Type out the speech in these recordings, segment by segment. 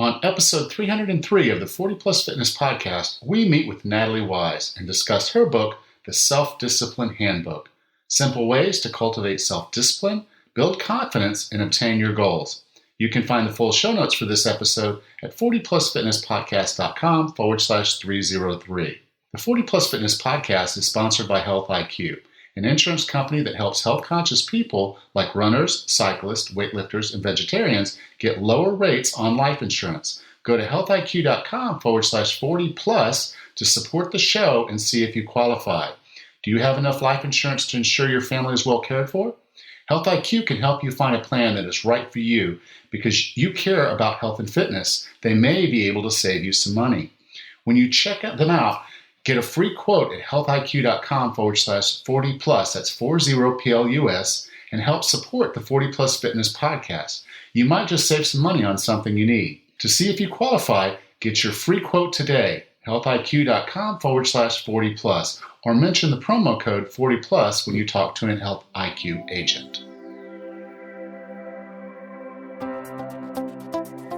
On episode 303 of the 40 Plus Fitness podcast, we meet with Natalie Wise and discuss her book, The Self-Discipline Handbook: Simple Ways to Cultivate Self-Discipline, Build Confidence, and Obtain Your Goals. You can find the full show notes for this episode at 40plusfitnesspodcast.com/303. The 40 Plus Fitness podcast is sponsored by Health IQ, an insurance company that helps health-conscious people like runners, cyclists, weightlifters, and vegetarians get lower rates on life insurance. Go to healthiq.com/40plus to support the show and see if you qualify. Do you have enough life insurance to ensure your family is well cared for? Health IQ can help you find a plan that is right for you because you care about health and fitness. They may be able to save you some money. When you check them out, get a free quote at healthiq.com/40plus, that's 40PLUS, and help support the 40 Plus Fitness podcast. You might just save some money on something you need. To see if you qualify, get your free quote today, healthiq.com/40plus, or mention the promo code 40plus when you talk to an Health IQ agent.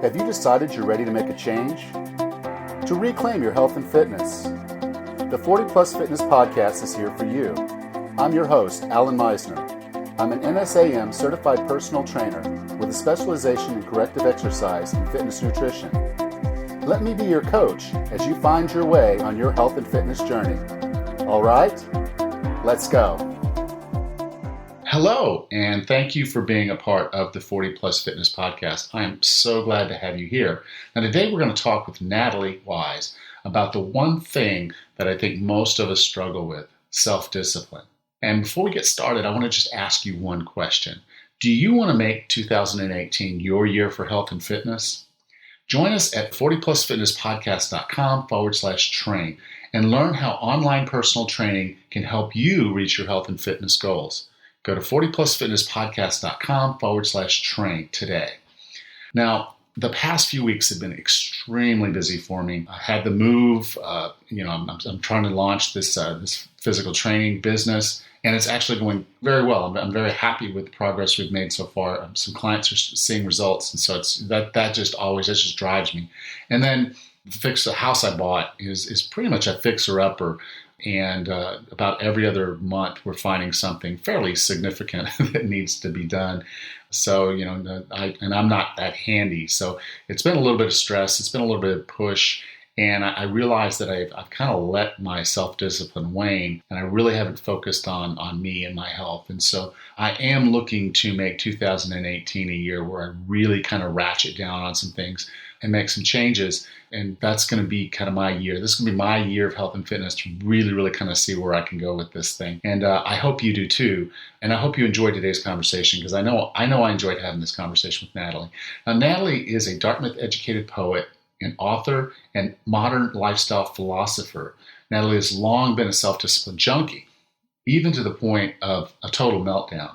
Have you decided you're ready to make a change? To reclaim your health and fitness? The 40 Plus Fitness Podcast is here for you. I'm your host, Alan Meisner. I'm an NSAM certified personal trainer with a specialization in corrective exercise and fitness nutrition. Let me be your coach as you find your way on your health and fitness journey. All right, let's go. Hello, and thank you for being a part of the 40 Plus Fitness Podcast. I am so glad to have you here. Now, today we're going to talk with Natalie Wise about the one thing that I think most of us struggle with: self-discipline. And before we get started, I want to just ask you one question. Do you want to make 2018 your year for health and fitness? Join us at 40plusfitnesspodcast.com/train and learn how online personal training can help you reach your health and fitness goals. Go to 40plusfitnesspodcast.com/train today. Now, the past few weeks have been extremely busy for me. I had the move. I'm trying to launch this physical training business, and it's actually going very well. I'm very happy with the progress we've made so far. Some clients are seeing results, and so that just drives me. And then the house I bought is pretty much a fixer-upper. And about every other month, we're finding something fairly significant that needs to be done. So, I'm not that handy. So it's been a little bit of stress. It's been a little bit of push. And I realized that I've kind of let my self-discipline wane, and I really haven't focused on me and my health. And so I am looking to make 2018 a year where I really kind of ratchet down on some things and make some changes. And that's going to be kind of my year. This is going to be my year of health and fitness to really, really kind of see where I can go with this thing. And I hope you do too. And I hope you enjoyed today's conversation, because I know I enjoyed having this conversation with Natalie. Now, Natalie is a Dartmouth-educated poet, an author, and modern lifestyle philosopher. Natalie has long been a self-discipline junkie, even to the point of a total meltdown.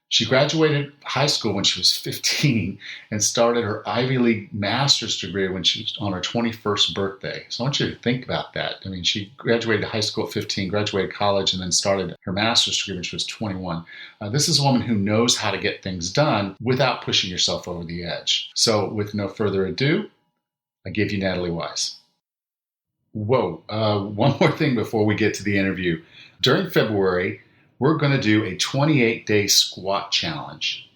She graduated high school when she was 15 and started her Ivy League master's degree when she was on her 21st birthday. So I want you to think about that. I mean, she graduated high school at 15, graduated college, and then started her master's degree when she was 21. This is a woman who knows how to get things done without pushing yourself over the edge. So with no further ado, I give you Natalie Wise. Whoa, one more thing before we get to the interview. During February, we're going to do a 28-day squat challenge.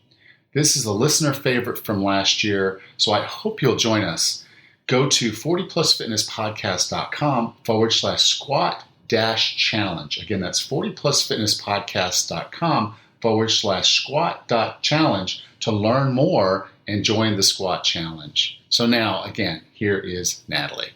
This is a listener favorite from last year, so I hope you'll join us. Go to 40plusfitnesspodcast.com/squat-challenge. Again, that's 40plusfitnesspodcast.com/squat-challenge to learn more and join the squat challenge. So now, again, here is Natalie.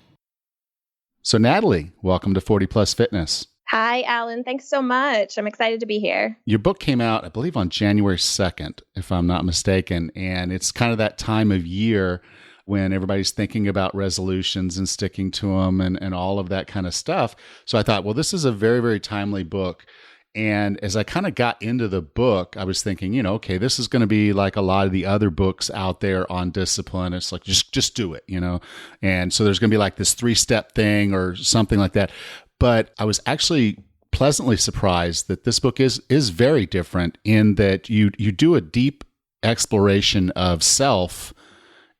So Natalie, welcome to 40 Plus Fitness. Hi, Alan. Thanks so much. I'm excited to be here. Your book came out, I believe, on January 2nd, if I'm not mistaken. And it's kind of that time of year when everybody's thinking about resolutions and sticking to them and all of that kind of stuff. So I thought, well, this is a very, very timely book. And as I kind of got into the book, I was thinking, okay, this is going to be like a lot of the other books out there on discipline. It's like, just do it, And so there's going to be like this 3-step thing or something like that. But I was actually pleasantly surprised that this book is very different in that you do a deep exploration of self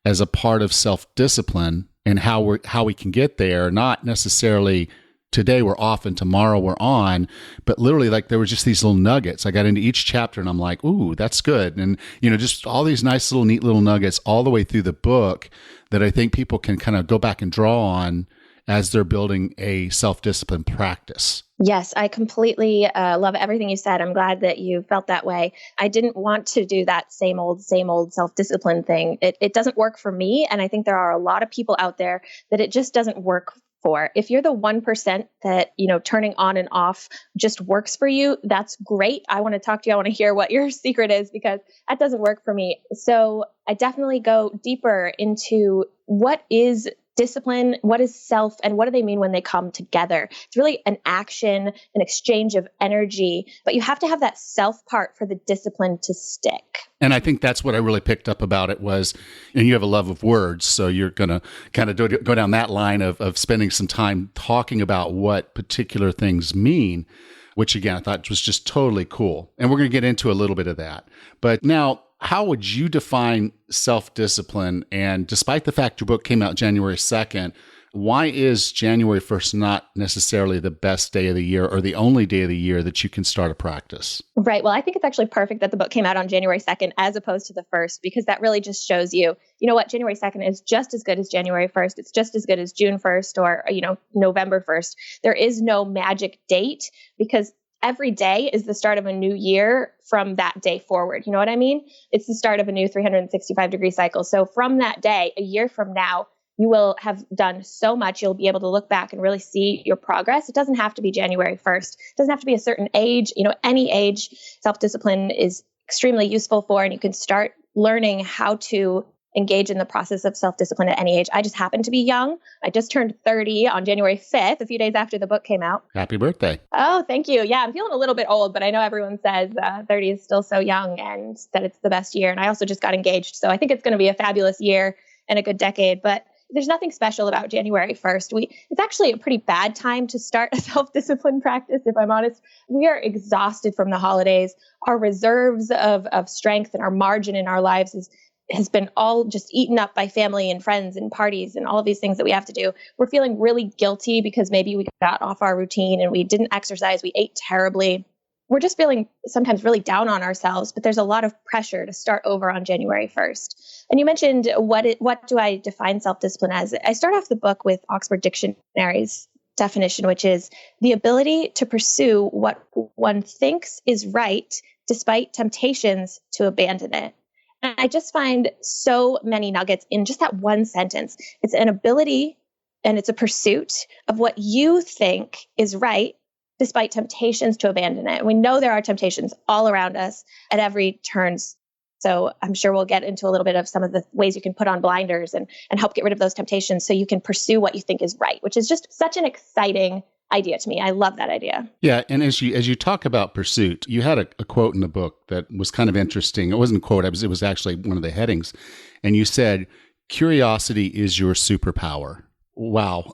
as a part of self-discipline and how we can get there, not necessarily today we're off and tomorrow we're on, but literally like there were just these little nuggets. I got into each chapter and I'm like, ooh, that's good. And, just all these nice little, neat little nuggets all the way through the book that I think people can kind of go back and draw on as they're building a self-discipline practice. Yes, I completely love everything you said. I'm glad that you felt that way. I didn't want to do that same old self-discipline thing. It doesn't work for me. And I think there are a lot of people out there that it just doesn't work for. If you're the 1% that, turning on and off just works for you, that's great. I want to talk to you. I want to hear what your secret is because that doesn't work for me. So I definitely go deeper into what is discipline, what is self, and what do they mean when they come together? It's really an action, an exchange of energy, but you have to have that self part for the discipline to stick. And I think that's what I really picked up about it was, and you have a love of words, so you're going to kind of go down that line of spending some time talking about what particular things mean, which again, I thought was just totally cool. And we're going to get into a little bit of that. But now, how would you define self-discipline? And despite the fact your book came out January 2nd, why is January 1st not necessarily the best day of the year or the only day of the year that you can start a practice? Right. Well, I think it's actually perfect that the book came out on January 2nd as opposed to the 1st, because that really just shows you what, January 2nd is just as good as January 1st. It's just as good as June 1st or, November 1st. There is no magic date because every day is the start of a new year from that day forward. You know what I mean? It's the start of a new 365-degree cycle. So from that day, a year from now, you will have done so much. You'll be able to look back and really see your progress. It doesn't have to be January 1st. It doesn't have to be a certain age. Any age self-discipline is extremely useful for, and you can start learning how to engage in the process of self-discipline at any age. I just happen to be young. I just turned 30 on January 5th, a few days after the book came out. Happy birthday. Oh, thank you. Yeah, I'm feeling a little bit old, but I know everyone says 30 is still so young and that it's the best year. And I also just got engaged. So I think it's going to be a fabulous year and a good decade. But there's nothing special about January 1st. It's actually a pretty bad time to start a self-discipline practice, if I'm honest. We are exhausted from the holidays. Our reserves of strength and our margin in our lives has been all just eaten up by family and friends and parties and all of these things that we have to do. We're feeling really guilty because maybe we got off our routine and we didn't exercise. We ate terribly. We're just feeling sometimes really down on ourselves, but there's a lot of pressure to start over on January 1st. And you mentioned what do I define self-discipline as? I start off the book with Oxford Dictionary's definition, which is the ability to pursue what one thinks is right despite temptations to abandon it. And I just find so many nuggets in just that one sentence. It's an ability and it's a pursuit of what you think is right, despite temptations to abandon it. And we know there are temptations all around us at every turn. So I'm sure we'll get into a little bit of some of the ways you can put on blinders and help get rid of those temptations so you can pursue what you think is right, which is just such an exciting idea to me. I love that idea. Yeah. And as you talk about pursuit, you had a quote in the book that was kind of interesting. It wasn't a quote. It was actually one of the headings. And you said, curiosity is your superpower. Wow.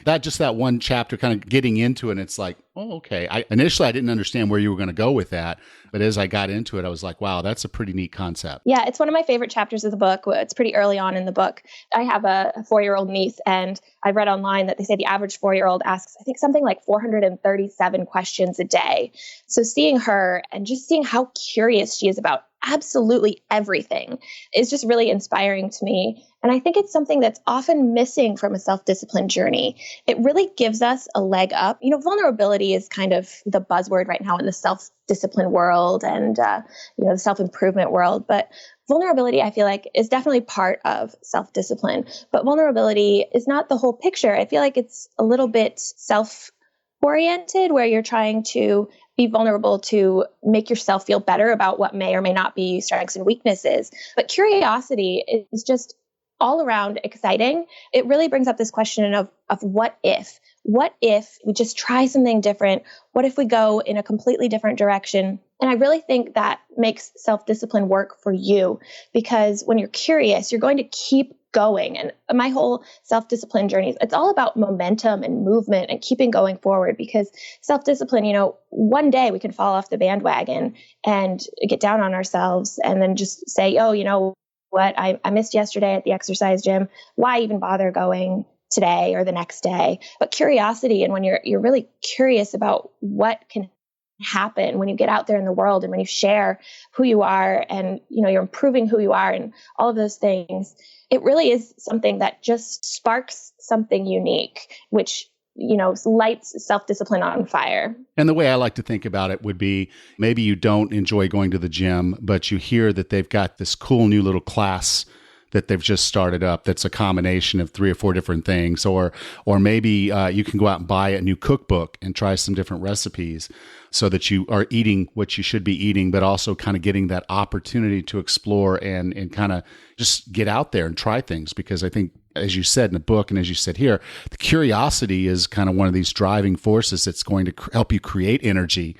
that one chapter kind of getting into it. And it's like, oh, okay. Initially I didn't understand where you were going to go with that. But as I got into it, I was like, wow, that's a pretty neat concept. Yeah, it's one of my favorite chapters of the book. It's pretty early on in the book. I have a 4-year-old niece, and I read online that they say the average 4-year-old asks, I think, something like 437 questions a day. So seeing her and just seeing how curious she is about absolutely everything is just really inspiring to me. And I think it's something that's often missing from a self-discipline journey. It really gives us a leg up. Vulnerability is kind of the buzzword right now in the self-discipline world and, the self-improvement world. But vulnerability, I feel like, is definitely part of self-discipline. But vulnerability is not the whole picture. I feel like it's a little bit self-oriented where you're trying to be vulnerable to make yourself feel better about what may or may not be strengths and weaknesses. But curiosity is just all around exciting. It really brings up this question of what if? What if we just try something different? What if we go in a completely different direction? And I really think that makes self-discipline work for you, because when you're curious, you're going to keep going. And my whole self-discipline journey, it's all about momentum and movement and keeping going forward, because self-discipline, one day we can fall off the bandwagon and get down on ourselves and then just say, oh, what? I missed yesterday at the exercise gym. Why even bother going today or the next day? But curiosity, and when you're really curious about what can happen when you get out there in the world and when you share who you are and you're improving who you are and all of those things, it really is something that just sparks something unique, which lights self-discipline on fire. And the way I like to think about it would be, maybe you don't enjoy going to the gym, but you hear that they've got this cool new little class that they've just started up that's a combination of 3 or 4 different things. Or maybe you can go out and buy a new cookbook and try some different recipes so that you are eating what you should be eating, but also kind of getting that opportunity to explore and kind of just get out there and try things. Because I think, as you said in the book and as you said here, the curiosity is kind of one of these driving forces that's going to help you create energy.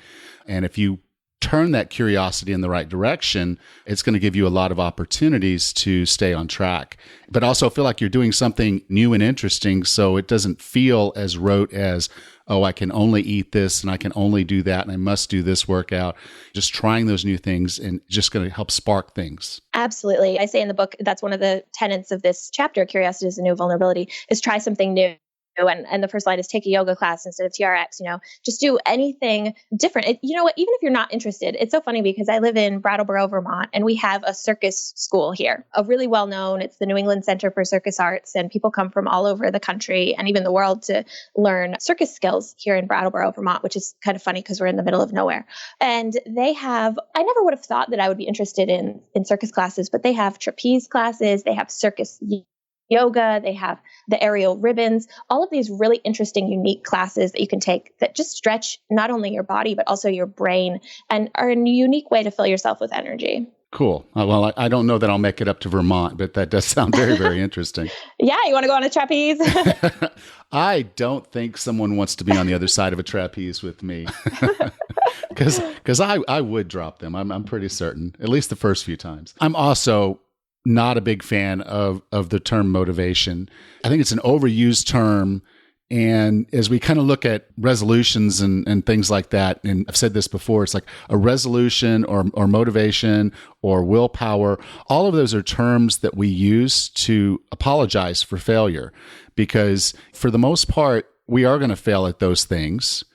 And if you turn that curiosity in the right direction, it's going to give you a lot of opportunities to stay on track, but also feel like you're doing something new and interesting. So it doesn't feel as rote as, oh, I can only eat this and I can only do that and I must do this workout. Just trying those new things and just going to help spark things. Absolutely. I say in the book, that's one of the tenets of this chapter, Curiosity is the New Vulnerability, is try something new. And the first line is take a yoga class instead of TRX, just do anything different. You know what, even if you're not interested, it's so funny because I live in Brattleboro, Vermont, and we have a circus school here, a really well-known, it's the New England Center for Circus Arts. And people come from all over the country and even the world to learn circus skills here in Brattleboro, Vermont, which is kind of funny because we're in the middle of nowhere. And they have, I never would have thought that I would be interested in circus classes, but they have trapeze classes, they have circus yoga, they have the aerial ribbons, all of these really interesting, unique classes that you can take that just stretch not only your body, but also your brain and are a unique way to fill yourself with energy. Cool. Well, I don't know that I'll make it up to Vermont, but that does sound very, very interesting. Yeah. You want to go on a trapeze? I don't think someone wants to be on the other side of a trapeze with me. Because I would drop them. I'm pretty certain, at least the first few times. I'm also not a big fan of the term motivation. I think it's an overused term. And as we kind of look at resolutions and things like that, and I've said this before, it's like a resolution or motivation or willpower. All of those are terms that we use to apologize for failure, because for the most part, we are going to fail at those things.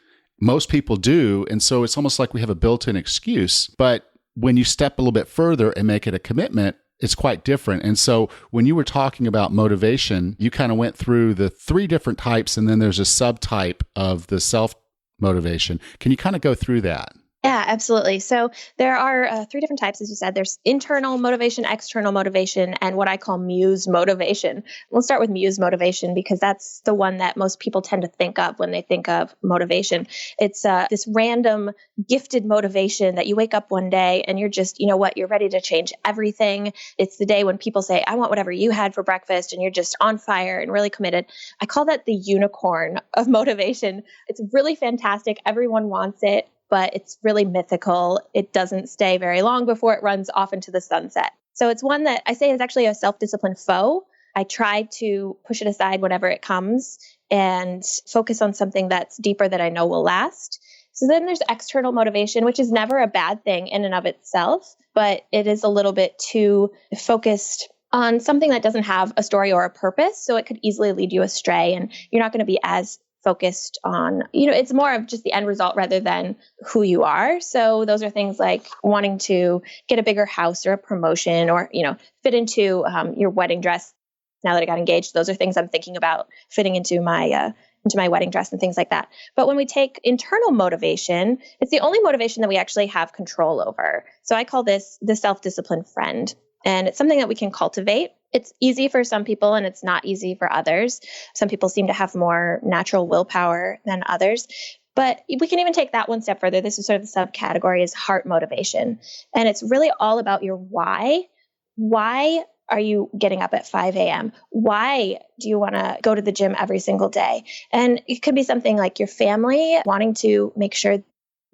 Most people do. And so it's almost like we have a built-in excuse. But when you step a little bit further and make it a commitment, it's quite different. And so when you were talking about motivation, you kind of went through the 3 different types, and then there's a subtype of the self-motivation. Can you kind of go through that? Yeah, absolutely. So there are 3 different types, as you said. There's internal motivation, external motivation, and what I call muse motivation. We'll start with muse motivation because that's the one that most people tend to think of when they think of motivation. It's this random gifted motivation that you wake up one day and you're just, you're ready to change everything. It's the day when people say, I want whatever you had for breakfast, and you're just on fire and really committed. I call that the unicorn of motivation. It's really fantastic. Everyone wants it, but it's really mythical. It doesn't stay very long before it runs off into the sunset. So it's one that I say is actually a self-discipline foe. I try to push it aside whenever it comes and focus on something that's deeper that I know will last. So then there's external motivation, which is never a bad thing in and of itself, but it is a little bit too focused on something that doesn't have a story or a purpose. So it could easily lead you astray, and you're not going to be as focused on, it's more of just the end result rather than who you are. So those are things like wanting to get a bigger house or a promotion or, fit into your wedding dress. Now that I got engaged, those are things I'm thinking about fitting into my wedding dress and things like that. But when we take internal motivation, it's the only motivation that we actually have control over. So I call this the self-discipline friend. And it's something that we can cultivate. It's easy for some people and it's not easy for others. Some people seem to have more natural willpower than others. But we can even take that one step further. This is sort of the subcategory is heart motivation. And it's really all about your why. Why are you getting up at 5 a.m.? Why do you want to go to the gym every single day? And it could be something like your family wanting to make sure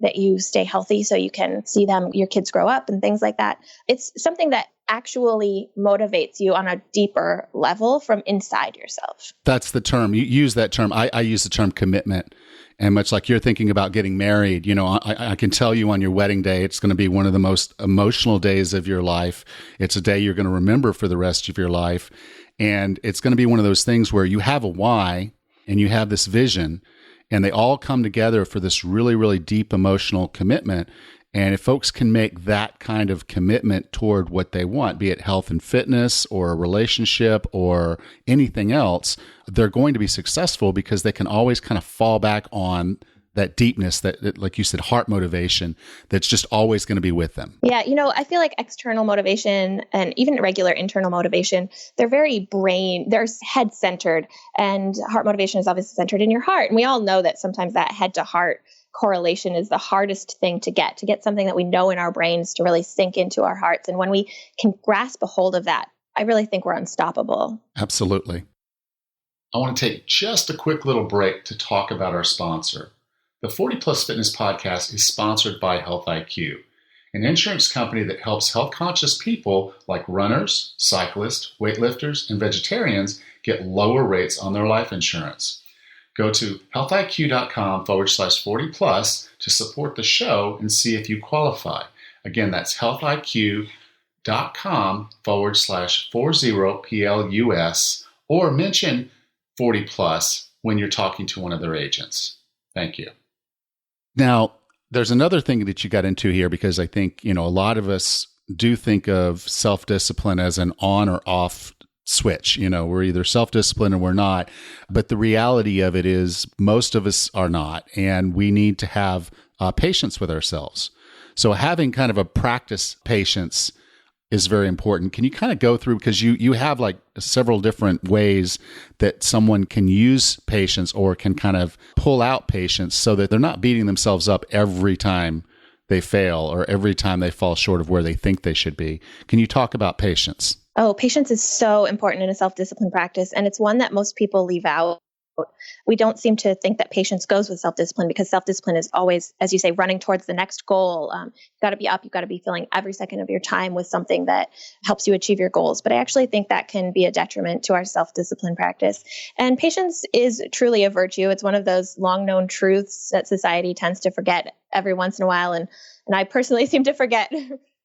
that you stay healthy so you can see your kids grow up and things like that. It's something that actually motivates you on a deeper level from inside yourself. That's the term. You use that term. I use the term commitment. And much like you're thinking about getting married, I can tell you on your wedding day, it's going to be one of the most emotional days of your life. It's a day you're going to remember for the rest of your life. And it's going to be one of those things where you have a why and you have this vision, and they all come together for this really, really deep emotional commitment. And if folks can make that kind of commitment toward what they want, be it health and fitness or a relationship or anything else, they're going to be successful because they can always kind of fall back on that deepness, that, like you said, heart motivation that's just always going to be with them. Yeah, I feel like external motivation and even regular internal motivation, they're they're head centered, and heart motivation is obviously centered in your heart. And we all know that sometimes that head to heart correlation is the hardest thing to get something that we know in our brains to really sink into our hearts. And when we can grasp a hold of that, I really think we're unstoppable. Absolutely. I want to take just a quick little break to talk about our sponsor. The 40 Plus Fitness Podcast is sponsored by Health IQ, an insurance company that helps health-conscious people like runners, cyclists, weightlifters, and vegetarians get lower rates on their life insurance. Go to healthiq.com/40 plus to support the show and see if you qualify. Again, that's healthiq.com/40 PLUS, or mention 40 plus when you're talking to one of their agents. Thank you. Now, there's another thing that you got into here, because I think, a lot of us do think of self-discipline as an on or off switch. We're either self-disciplined or we're not. But the reality of it is most of us are not. And we need to have patience with ourselves. So having kind of a practice patience is very important. Can you kind of go through, because you have like several different ways that someone can use patience or can kind of pull out patience so that they're not beating themselves up every time they fail or every time they fall short of where they think they should be. Can you talk about patience? Oh, patience is so important in a self-discipline practice, and it's one that most people leave out. We don't seem to think that patience goes with self-discipline, because self-discipline is always, as you say, running towards the next goal. You've got to be up. You've got to be filling every second of your time with something that helps you achieve your goals. But I actually think that can be a detriment to our self-discipline practice. And patience is truly a virtue. It's one of those long-known truths that society tends to forget every once in a while. And I personally seem to forget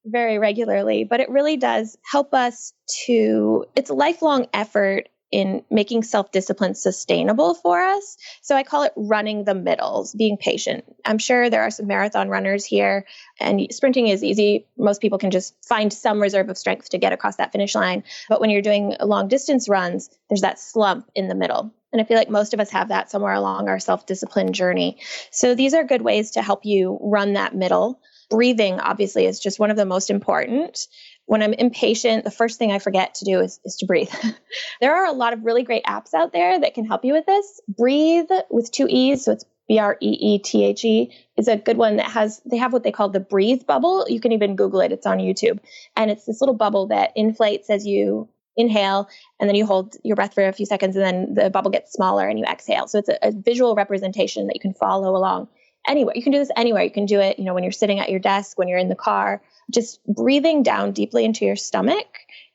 very regularly. But it really does help us it's a lifelong effort in making self-discipline sustainable for us. So I call it running the middles, being patient. I'm sure there are some marathon runners here, and sprinting is easy. Most people can just find some reserve of strength to get across that finish line. But when you're doing long distance runs, there's that slump in the middle. And I feel like most of us have that somewhere along our self-discipline journey. So these are good ways to help you run that middle. Breathing, obviously, is just one of the most important. When I'm impatient, the first thing I forget to do is to breathe. There are a lot of really great apps out there that can help you with this. Breathe with 2 E's, so it's BREETHE, is a good one they have what they call the breathe bubble. You can even Google it. It's on YouTube. And it's this little bubble that inflates as you inhale, and then you hold your breath for a few seconds, and then the bubble gets smaller and you exhale. So it's a visual representation that you can follow along anywhere. You can do this anywhere. You can do it, when you're sitting at your desk, when you're in the car, just breathing down deeply into your stomach,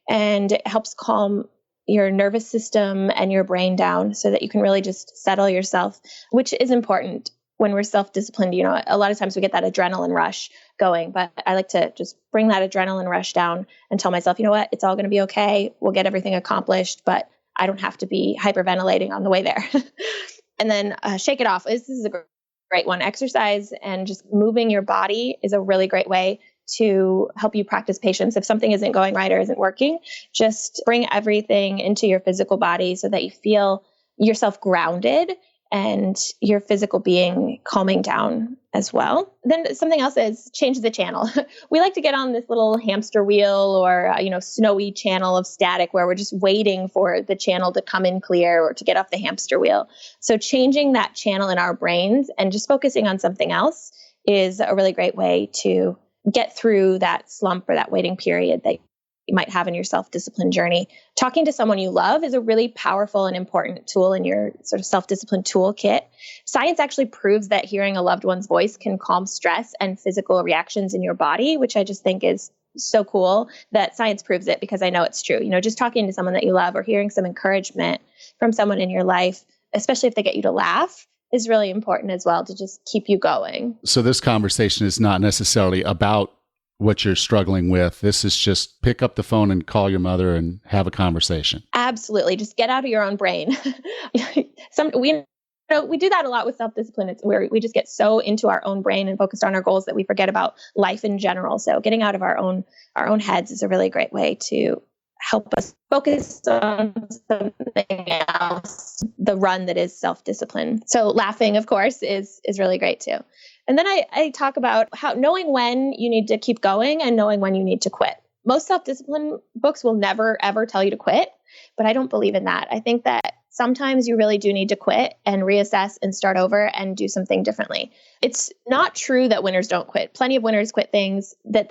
and it helps calm your nervous system and your brain down so that you can really just settle yourself, which is important when we're self-disciplined. A lot of times we get that adrenaline rush going, but I like to just bring that adrenaline rush down and tell myself, it's all going to be okay. We'll get everything accomplished, but I don't have to be hyperventilating on the way there. And then shake it off. This is a great one. Exercise and just moving your body is a really great way to help you practice patience. If something isn't going right or isn't working, just bring everything into your physical body so that you feel yourself grounded and your physical being calming down as well. Then something else is change the channel. We like to get on this little hamster wheel or, snowy channel of static where we're just waiting for the channel to come in clear or to get off the hamster wheel. So changing that channel in our brains and just focusing on something else is a really great way to get through that slump or that waiting period that you might have in your self-discipline journey. Talking to someone you love is a really powerful and important tool in your sort of self-discipline toolkit. Science actually proves that hearing a loved one's voice can calm stress and physical reactions in your body, which I just think is so cool that science proves it, because I know it's true. Just talking to someone that you love or hearing some encouragement from someone in your life, especially if they get you to laugh, is really important as well to just keep you going. So this conversation is not necessarily about what you're struggling with. This is just pick up the phone and call your mother and have a conversation. Absolutely. Just get out of your own brain. We do that a lot with self-discipline. It's where we just get so into our own brain and focused on our goals that we forget about life in general. So getting out of our own heads is a really great way to help us focus on something else, the run that is self-discipline. So laughing, of course, is really great too. And then I talk about how knowing when you need to keep going and knowing when you need to quit. Most self-discipline books will never, ever tell you to quit, but I don't believe in that. I think that sometimes you really do need to quit and reassess and start over and do something differently. It's not true that winners don't quit. Plenty of winners quit things that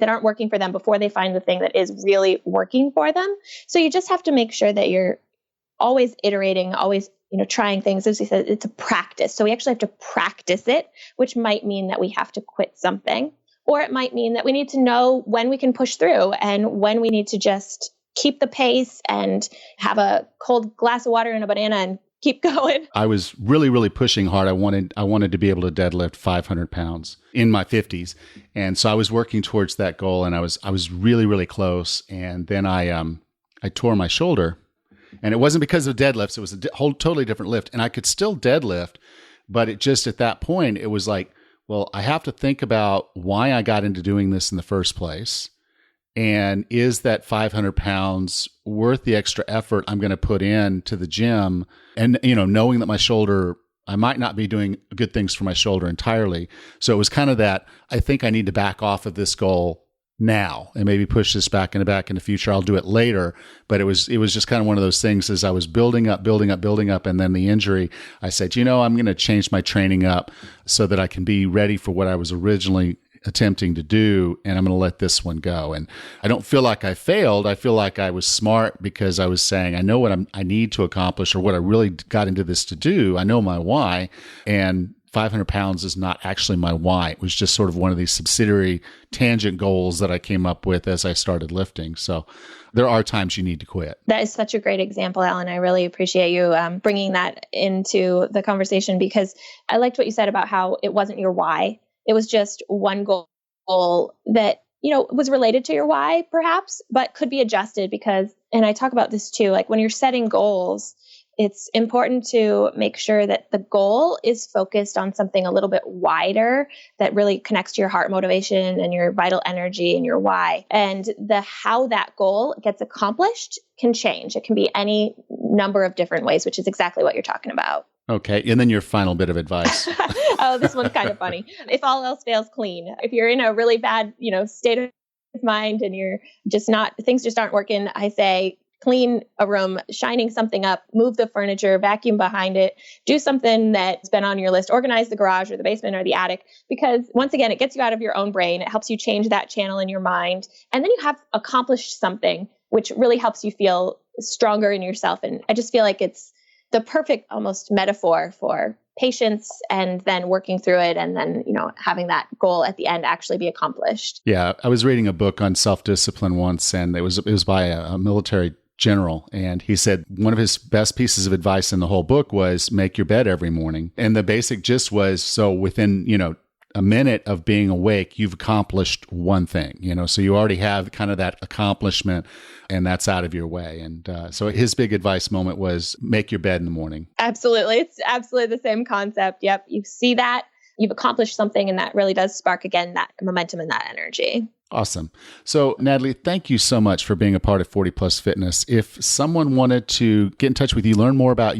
aren't working for them before they find the thing that is really working for them. So you just have to make sure that you're always iterating, always trying things. As we said, it's a practice. So we actually have to practice it, which might mean that we have to quit something, or it might mean that we need to know when we can push through and when we need to just keep the pace and have a cold glass of water and a banana and keep going. I was really, really pushing hard. I wanted to be able to deadlift 500 pounds in my 50s. And so I was working towards that goal, and I was really, really close. And then I tore my shoulder, and it wasn't because of deadlifts. It was a whole totally different lift, and I could still deadlift, but it just, at that point, it was like, well, I have to think about why I got into doing this in the first place. And is that 500 pounds worth the extra effort I'm going to put in to the gym? And, knowing that my shoulder, I might not be doing good things for my shoulder entirely. So it was kind of that, I think I need to back off of this goal now and maybe push this back in the future. I'll do it later. But it was just kind of one of those things as I was building up. And then the injury, I said, I'm going to change my training up so that I can be ready for what I was originally attempting to do, and I'm going to let this one go. And I don't feel like I failed. I feel like I was smart because I was saying, I know what I need to accomplish, or what I really got into this to do. I know my why, and 500 pounds is not actually my why. It was just sort of one of these subsidiary tangent goals that I came up with as I started lifting. So there are times you need to quit. That is such a great example, Alan. I really appreciate you bringing that into the conversation, because I liked what you said about how it wasn't your why. It was just one goal that, was related to your why perhaps, but could be adjusted and I talk about this too, like when you're setting goals, it's important to make sure that the goal is focused on something a little bit wider that really connects to your heart motivation and your vital energy and your why. And how that goal gets accomplished can change. It can be any number of different ways, which is exactly what you're talking about. Okay. And then your final bit of advice. Oh, this one's kind of funny. If all else fails, clean. If you're in a really bad, state of mind and you're just things just aren't working, I say, clean a room, shining something up, move the furniture, vacuum behind it, do something that's been on your list, organize the garage or the basement or the attic, because once again, it gets you out of your own brain. It helps you change that channel in your mind. And then you have accomplished something, which really helps you feel stronger in yourself. And I just feel like it's the perfect almost metaphor for patience and then working through it and then, having that goal at the end actually be accomplished. Yeah. I was reading a book on self-discipline once, and it was by a military general. And he said one of his best pieces of advice in the whole book was make your bed every morning. And the basic gist was, so within, a minute of being awake, you've accomplished one thing, so you already have kind of that accomplishment, and that's out of your way. And so his big advice moment was make your bed in the morning. Absolutely. It's absolutely the same concept. Yep. You see that, you've accomplished something, and that really does spark again that momentum and that energy. Awesome. So Natalie, thank you so much for being a part of 40 Plus Fitness. If someone wanted to get in touch with you, learn more about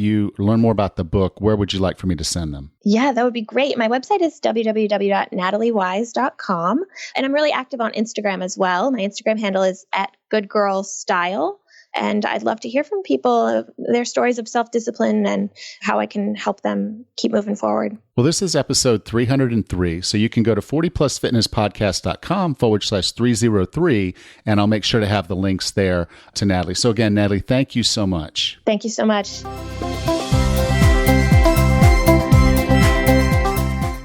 the book, where would you like for me to send them? Yeah, that would be great. My website is www.nataliewise.com. And I'm really active on Instagram as well. My Instagram handle is @goodgirlstyle. And I'd love to hear from people, their stories of self-discipline and how I can help them keep moving forward. Well, this is episode 303. So you can go to 40plusfitnesspodcast.com/303, and I'll make sure to have the links there to Natalie. So again, Natalie, thank you so much. Thank you so much.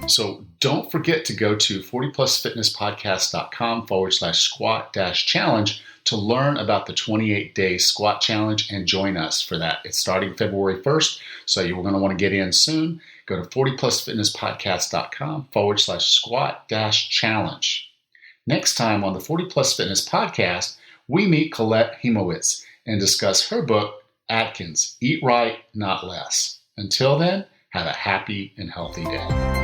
So don't forget to go to 40plusfitnesspodcast.com/squat-challenge to learn about the 28-day squat challenge and join us for that. It's starting February 1st, so you're going to want to get in soon. Go to 40plusfitnesspodcast.com/squat-challenge. Next time on the 40 Plus Fitness Podcast, we meet Colette Hemowitz and discuss her book, Atkins, Eat Right, Not Less. Until then, have a happy and healthy day.